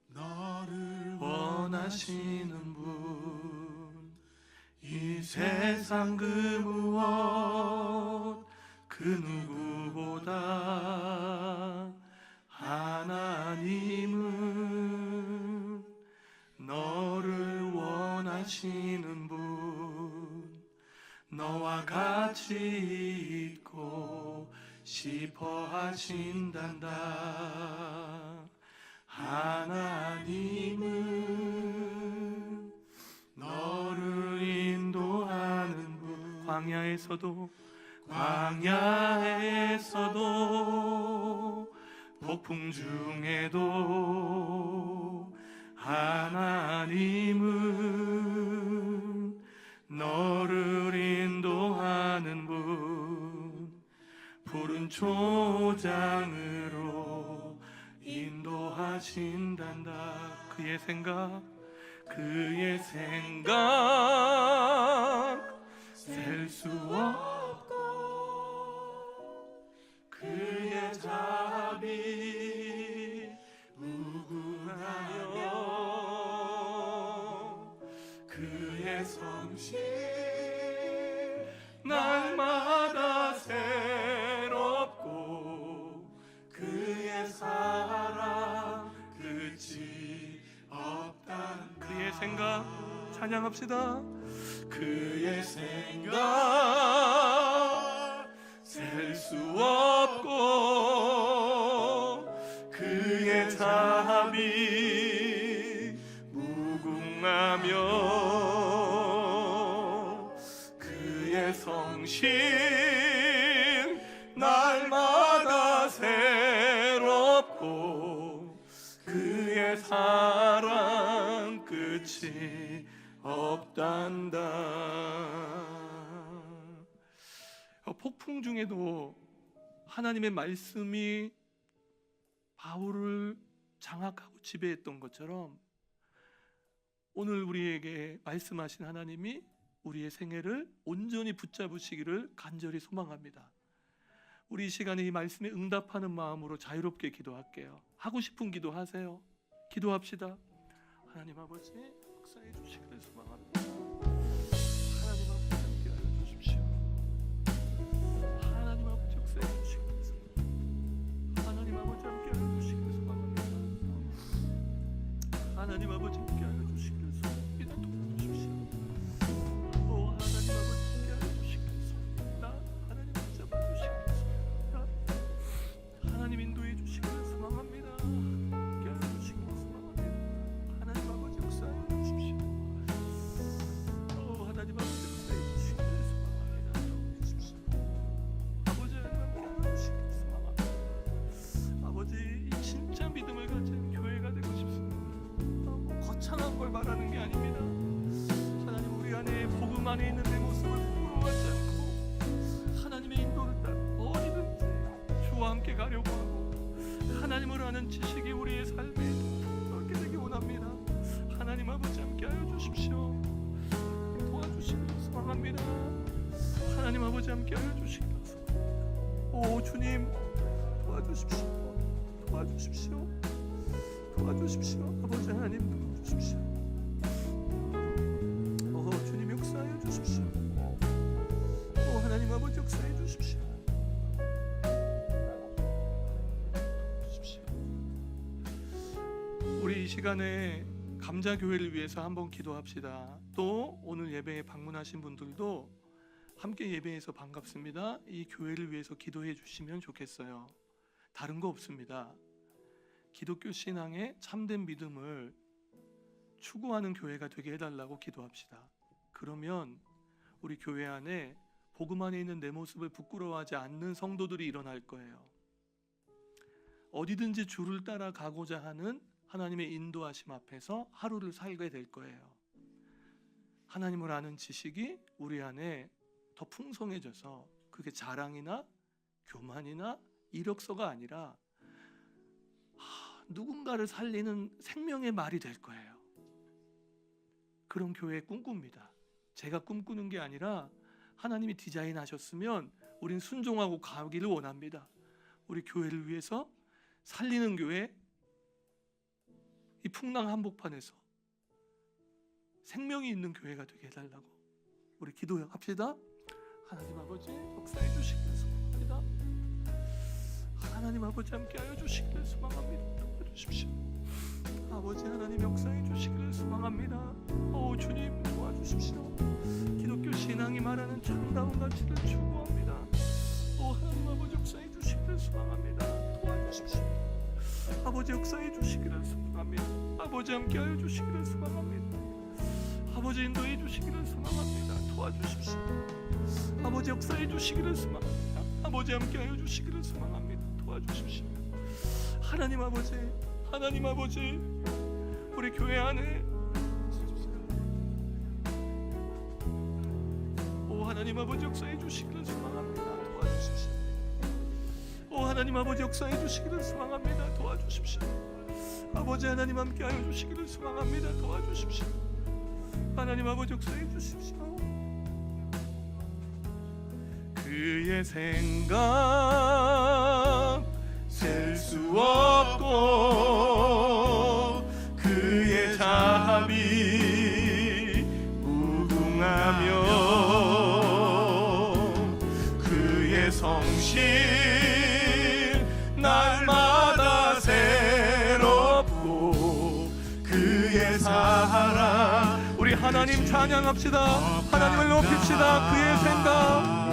너를 원하시는 분, 이 세상 그 무엇 그 누구보다 하나님은 너를 원하시는 분, 너와 같이 있고 싶어 하신단다. 하나님은 너를 인도하는 분, 광야에서도 폭풍 중에도 하나님은 너를 인도하는 분, 푸른 초장으로 인도하신단다. 그의 생각 셀 수 없고, 그의 자비 무궁하며, 그의 성실 날마다 새롭고, 그의 사랑 끝이 없단. 그의 생각 찬양합시다. 그의 생각 셀 수 없고, 그 사랑 끝이 없단다. 폭풍 중에도 하나님의 말씀이 바울을 장악하고 지배했던 것처럼 오늘 우리에게 말씀하신 하나님이 우리의 생애를 온전히 붙잡으시기를 간절히 소망합니다. 우리 이 시간에 이 말씀에 응답하는 마음으로 자유롭게 기도할게요. 하고 싶은 기도 하세요. 기도합시다. 하나님 아버지, 역사해 주시기를 소망합니다. 하나님 아버지 함께 하여 주십시오. 하나님 아버지 역사해 주시기를 소망합니다. 하나님 아버지 함께 하여 주시기를 소망합니다. 하나님 아버지 함께 하여 주시기를 소망합니다. 도와주십시오. 하나님 아버지 함께 하여 주시기를 소망합니다. 하나님 붙잡아 주시기를 소망합니다. 하나님 인도해 주시기를 소망합니다. 함께 하여 주시기를 소망합니다. 하나님 아버지 역사해 주십시오. 하나님 아버지 역사해 주시기를 소망합니다. 도와주십시오. 아버지 하나님 함께 하여 주시기를 소망합니다. 아버지 이 진짜 믿음을 가진 교회가 되고 싶습니다. 거창한 걸 말하는 게 아닙니다. 하나님 우리 안에 복음 안에 있는 내 모습을 부끄러워하지 않고 하나님의 인도를 따라 어디든지 주와 함께 가려고 하고 하나님을 아는 지식이 우리의 삶에 넓게 되기 원합니다. 하나님 아버지 함께 하여 주십시오. 도와주시기를 소망합니다. 하나님 아버지 함께 하여 주시기를 소망합니다. 오 주님 도와주십시오. 도와주십시오. 도와주십시오. 아버지 하나님 도와주십시오. 주님 역사하여 주십시오. 하나님 아버지 역사해 주십시오. 우리 이 시간에 감자교회를 위해서 한번 기도합시다. 또 오늘 예배에 방문하신 분들도 함께 예배해서 반갑습니다. 이 교회를 위해서 기도해 주시면 좋겠어요. 다른 거 없습니다. 기독교 신앙의 참된 믿음을 추구하는 교회가 되게 해달라고 기도합시다. 그러면 우리 교회 안에 복음 안에 있는 내 모습을 부끄러워하지 않는 성도들이 일어날 거예요. 어디든지 주를 따라 가고자 하는 하나님의 인도하심 앞에서 하루를 살게 될 거예요. 하나님을 아는 지식이 우리 안에 더 풍성해져서 그게 자랑이나 교만이나 이력서가 아니라 누군가를 살리는 생명의 말이 될 거예요. 그런 교회 꿈꿉니다. 제가 꿈꾸는 게 아니라 하나님이 디자인하셨으면 우린 순종하고 가기를 원합니다. 우리 교회를 위해서 살리는 교회, 이 풍랑 한복판에서 생명이 있는 교회가 되게 해달라고 우리 기도합시다. 하나님 아버지 역사해 주시기를 소망합니다. 하나님 아버지 함께하여 주시기를 소망합니다. 도와주십시오. 아버지 하나님 역사해 주시기를 소망합니다. 오 주님 도와주십시오. 기독교 신앙이 말하는 참다운 가치를 추구합니다. 오 하나님 아버지 역사해 주시기를 소망합니다. 도와주십시오. 아버지 역사해 주시기를 소망합니다. 아버지 함께하여 주시기를 소망합니다. 아버지 인도해 주시기를 소망합니다. 도와주십시오. 아버지 역사해 주시기를 소망합니다. 아버지 함께하여 주시기를 소망합니다. 도와주십시오. 하나님 아버지, 하나님 아버지, 우리 교회 안에 오 하나님 아버지 역사해 주시기를 소망합니다. 도와주십시오. 오 하나님 아버지 역사해 주시기를 소망합니다. 도와주십시오. 아버지 하나님 함께하여 주시기를 소망합니다. 도와주십시오. 하나님 아버지 역사해 주십시오. 그의 생각 셀 수 없고 그의 자비 무궁하며 그의 성실 날마다 새롭고 그의 사랑 우리 하나님 찬양합시다. 하나님을 높입시다. 그의 생각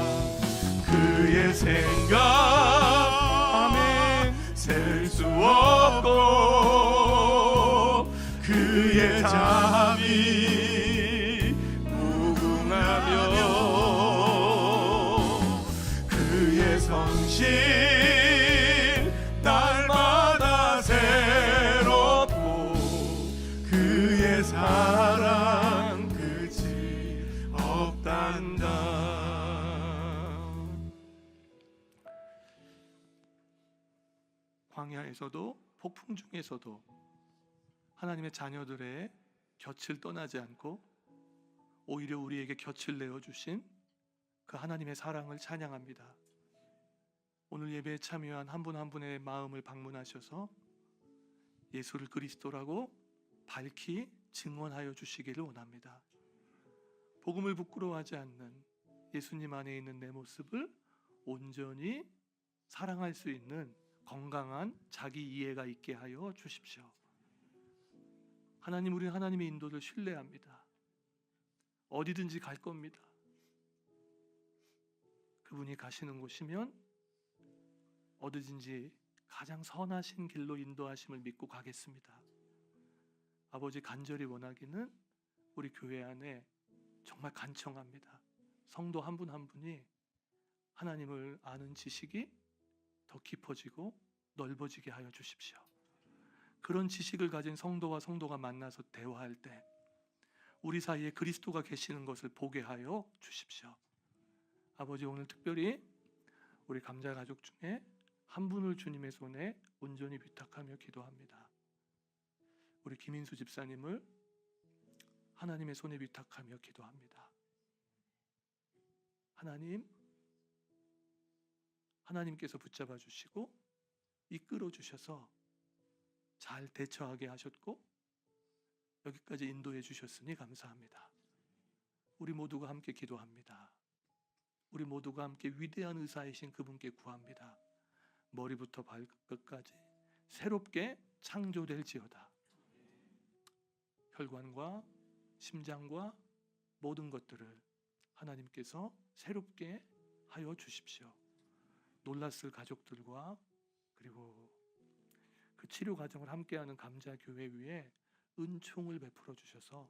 그의 생각 아멘 셀 수 없고 그의 자비 무궁하며 그의 성실 날마다 새롭고 광야에서도 폭풍 중에서도 하나님의 자녀들의 곁을 떠나지 않고 오히려 우리에게 곁을 내어주신 그 하나님의 사랑을 찬양합니다. 오늘 예배에 참여한 한 분 한 분의 마음을 방문하셔서 예수를 그리스도라고 밝히 증언하여 주시기를 원합니다. 복음을 부끄러워하지 않는 예수님 안에 있는 내 모습을 온전히 사랑할 수 있는 건강한 자기 이해가 있게 하여 주십시오. 하나님, 우리는 하나님의 인도를 신뢰합니다. 어디든지 갈 겁니다. 그분이 가시는 곳이면 어디든지 가장 선하신 길로 인도하심을 믿고 가겠습니다. 아버지, 간절히 원하기는 우리 교회 안에 정말 간청합니다. 성도 한 분 한 분이 하나님을 아는 지식이 더 깊어지고 넓어지게 하여 주십시오. 그런 지식을 가진 성도와 성도가 만나서 대화할 때 우리 사이에 그리스도가 계시는 것을 보게 하여 주십시오. 아버지, 오늘 특별히 우리 감자 가족 중에 한 분을 주님의 손에 온전히 위탁하며 기도합니다. 우리 김인수 집사님을 하나님의 손에 위탁하며 기도합니다. 하나님께서 붙잡아 주시고 이끌어 주셔서 잘 대처하게 하셨고 여기까지 인도해 주셨으니 감사합니다. 우리 모두가 함께 기도합니다. 우리 모두가 함께 위대한 의사이신 그분께 구합니다. 머리부터 발끝까지 새롭게 창조될지어다. 혈관과 심장과 모든 것들을 하나님께서 새롭게 하여 주십시오. 놀랐을 가족들과 그리고 그 치료 과정을 함께하는 감자교회 위에 은총을 베풀어 주셔서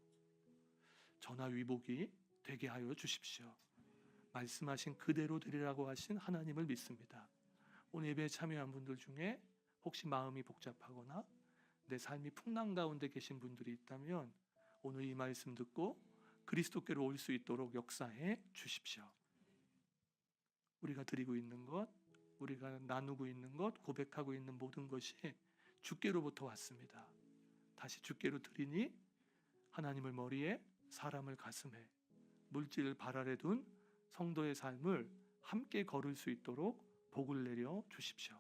전화위복이 되게 하여 주십시오. 말씀하신 그대로 되리라고 하신 하나님을 믿습니다. 오늘 예배에 참여한 분들 중에 혹시 마음이 복잡하거나 내 삶이 풍랑 가운데 계신 분들이 있다면 오늘 이 말씀 듣고 그리스도께로 올 수 있도록 역사해 주십시오. 우리가 드리고 있는 것, 우리가 나누고 있는 것, 고백하고 있는 모든 것이 주께로부터 왔습니다. 다시 주께로 드리니 하나님을 머리에, 사람을 가슴에, 물질을 발 아래 둔 성도의 삶을 함께 걸을 수 있도록 복을 내려 주십시오.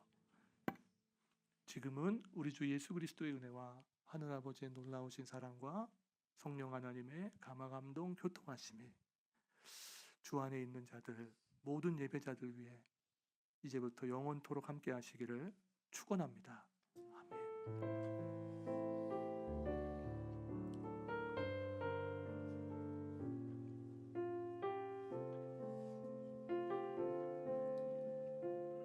지금은 우리 주 예수 그리스도의 은혜와 하늘 아버지의 놀라우신 사랑과 성령 하나님의 감화감동 교통하심이 주 안에 있는 자들, 모든 예배자들 위해 이제부터 영원토록 함께 하시기를 축원합니다. 아멘.